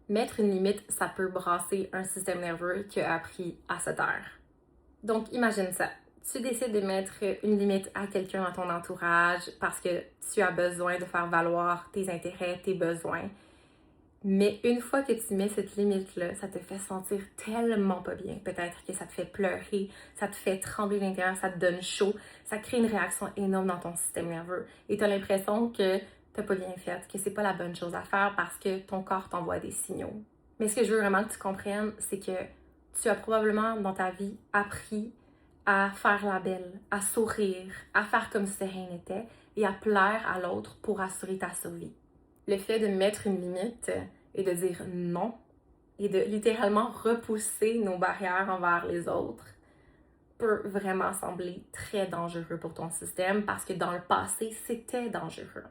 Mettre une limite, ça peut brasser un système nerveux qui a appris à se taire. Donc, imagine ça. Tu décides de mettre une limite à quelqu'un dans ton entourage parce que tu as besoin de faire valoir tes intérêts, tes besoins. Mais une fois que tu mets cette limite-là, ça te fait sentir tellement pas bien. Peut-être que ça te fait pleurer, ça te fait trembler l'intérieur, ça te donne chaud, ça crée une réaction énorme dans ton système nerveux. Et tu as l'impression que t'as pas bien fait, que c'est pas la bonne chose à faire parce que ton corps t'envoie des signaux. Mais ce que je veux vraiment que tu comprennes, c'est que tu as probablement dans ta vie appris à faire la belle, à sourire, à faire comme si rien n'était et à plaire à l'autre pour assurer ta survie. Le fait de mettre une limite et de dire non et de littéralement repousser nos barrières envers les autres peut vraiment sembler très dangereux pour ton système parce que dans le passé, c'était dangereux.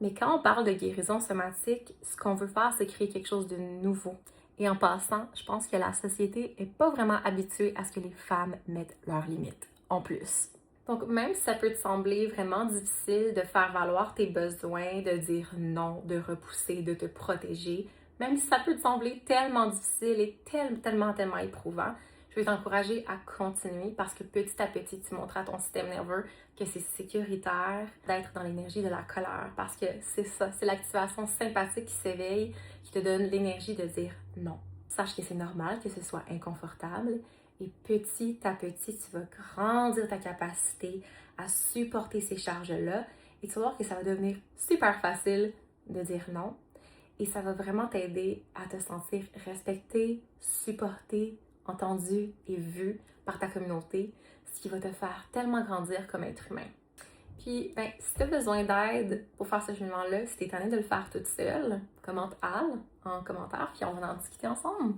Mais quand on parle de guérison somatique, ce qu'on veut faire, c'est créer quelque chose de nouveau. Et en passant, je pense que la société n'est pas vraiment habituée à ce que les femmes mettent leurs limites, en plus. Donc, même si ça peut te sembler vraiment difficile de faire valoir tes besoins, de dire non, de repousser, de te protéger, même si ça peut te sembler tellement difficile et tellement éprouvant, je vais t'encourager à continuer parce que petit à petit, tu montres à ton système nerveux que c'est sécuritaire d'être dans l'énergie de la colère parce que c'est ça, c'est l'activation sympathique qui s'éveille, qui te donne l'énergie de dire non. Sache que c'est normal que ce soit inconfortable et petit à petit, tu vas grandir ta capacité à supporter ces charges-là et tu vas voir que ça va devenir super facile de dire non et ça va vraiment t'aider à te sentir respecté, supporté, entendu et vu par ta communauté, ce qui va te faire tellement grandir comme être humain. Puis, si tu as besoin d'aide pour faire ce cheminement-là, si tu es tanné de le faire toute seule, commente Al en commentaire, puis on va en discuter ensemble.